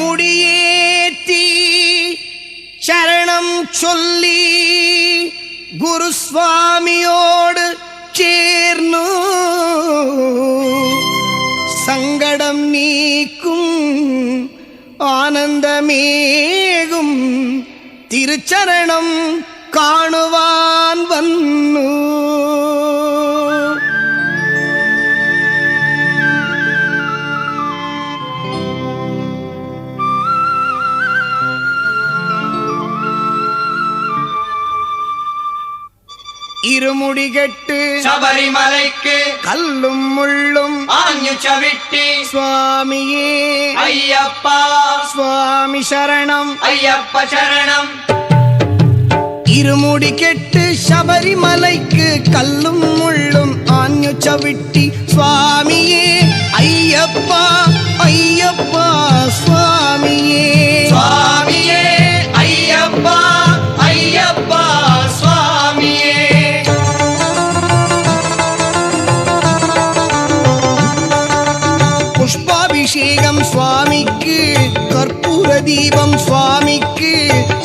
இருமுடியேத்தி சரணம் சொல்லி குருஸ்வாமியோடு சேர்ந்து சங்கடம் நீக்கும் ஆனந்தமேகும் திருச்சரணம் காணுவான் வன்னு. இருமுடிகெட்டு சபரிமலைக்கு கல்லும் முள்ளும் ஆஞ்சு சவிட்டி சுவாமியே ஐயப்பா சுவாமி சரணம் ஐயப்ப சரணம். இருமுடி கெட்டு சபரிமலைக்கு கல்லும் முள்ளும் ஆஞ்சு சவிட்டி சுவாமியே ஐயப்பா ஐயப்பா சுவாமியே சுவாமியே ஐயப்பா ஐயப்பா சுவாமியே. புஷ்பாபிஷேகம் சுவாமிக்கு கற்பூர தீபம் சுவாமிக்கு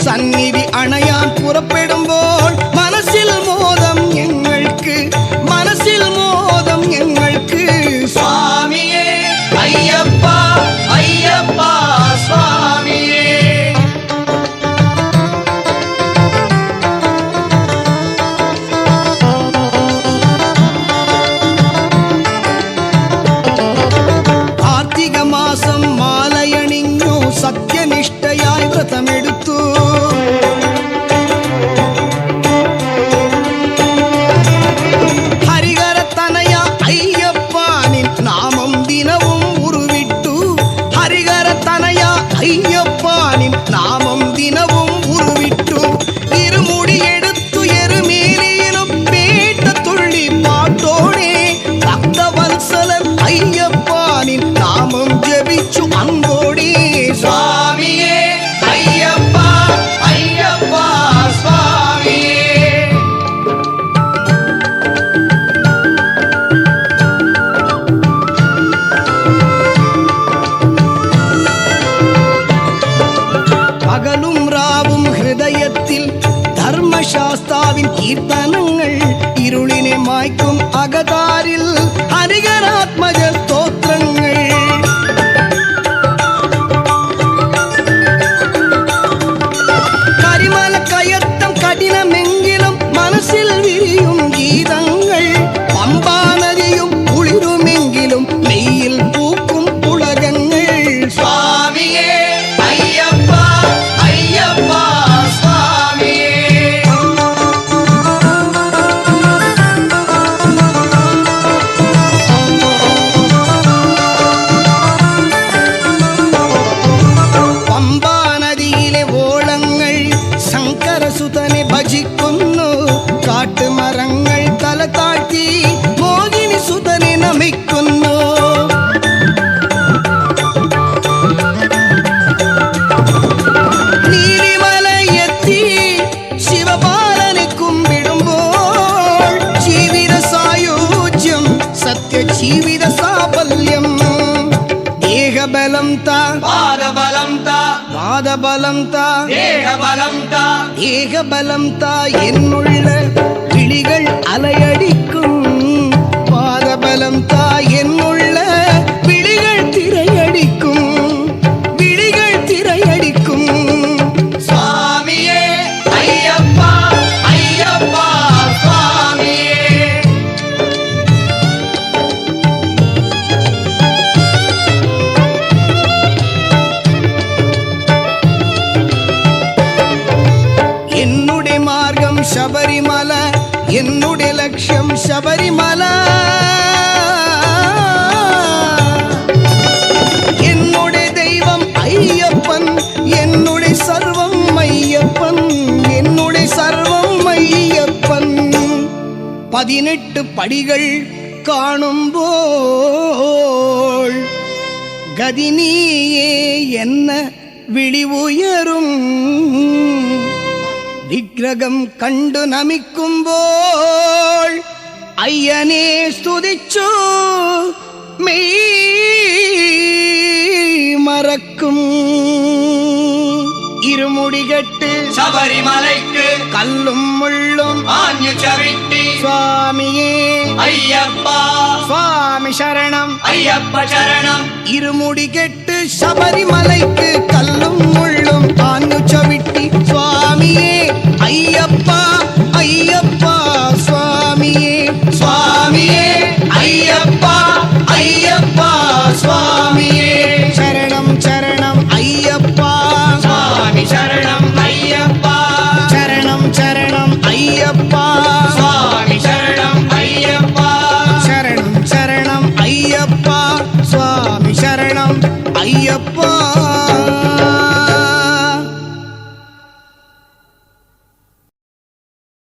சந்நிதி அணையான் புறப்படும்போல் மனசில் மோதம் எங்களுக்கு மனசில் மோதம் எங்களுக்கு சுவாமியே ஐயப்பா ஐயப்பா சுவாமியே. கார்த்திக மாசம் மாலையணிஞ்சோ சத்தியனிஷ்டையாய் விரதமெடுத்து ஹரிகரத்தனயா ஐயப்பானின் நாமம் தினமும் உருவிட்டு ஹரிகரத்தனயா ஐயப்பானின் நாமம் தினமும் உருவிட்டு இருமுடி எடுத்து எருமேலியிலும் பேட்ட துள்ளி பாட்டோனே பக்தவத்சலன் ஐயப்பானின் நாமம் ஜெபிச்சு அன்போடே சுவாமியே ஐயப்பா ஐயப்பா சுவாமியே. பகலும் ராவும் ஹிருதயத்தில் தர்மசாஸ்தாவின் கீர்த்தனங்கள் இருளினை மாய்க்கும் அகதாரில் ஹரிகராத்மஜ ஸ்தோத்திரங்கள் கரிமல கயத்தம் கடினமெங்கிலும் மனசில் விரியும் கீதங்கள் பம்பா நதியும் குளிருமெங்கிலும் மெய்யில் பூக்கும் உலகங்கள் சுவாமியே ஐயப்பா ஐயப்பா சுவாமியே. പമ്പാ നദിയിലെ ഓളങ്ങൾ ശങ്കരസുതനെ ഭജിക്കുന്നു കാട്ടുമരങ്ങൾ തല താഴ്ത്തി മോഹിനി സുതനെ നമിക്കുന്നു നീലിമലയെത്തി ശിവപാലനെ കുമ്പിടുമ്പോൾ ജീവിത സായുജ്യം സത്യജീവിത സാഫല്യം ദേഹബലം താ பாதபலம் தா பாதபலம் தா தேகபலம் தா ஏகபலம் தா என்னுள்ள விழிகள் அலையடிக்கும் பாதபலம் தா என்னுள்ள விழிகள் திரையடிக்கும் விழிகள் திரையடிக்கும் சுவாமியே ஐயப்பா ஐயப்பா சுவாமியே. என்னுடைய மார்க்கம் சபரிமல என்னுடைய லட்சியம் சபரிமல என்னுடைய தெய்வம் ஐயப்பன் என்னுடைய சர்வம் ஐயப்பன் என்னுடைய சர்வம் ஐயப்பன் 18 படிகள் காணும்போல் கதினியே என்ன விழி உயரும் விக்கிரகம் கண்டு நமிக்கும்போல் ஐயனே ஸ்துதிச்சு மெய் பிறக்கும் இருமுடிகட்டு சபரிமலைக்கு கல்லும் முள்ளும் ஆஞ்சு சவிட்டி சுவாமியே ஐயப்பா சுவாமி சரணம் ஐயப்ப சரணம் இருமுடிகெட்டு சபரிமலைக்கு கல்லும் முள்ளும் ஆஞ்சு சவிட்டி சுவாமியே ஐயப்பா ஐயப்பா சுவாமியே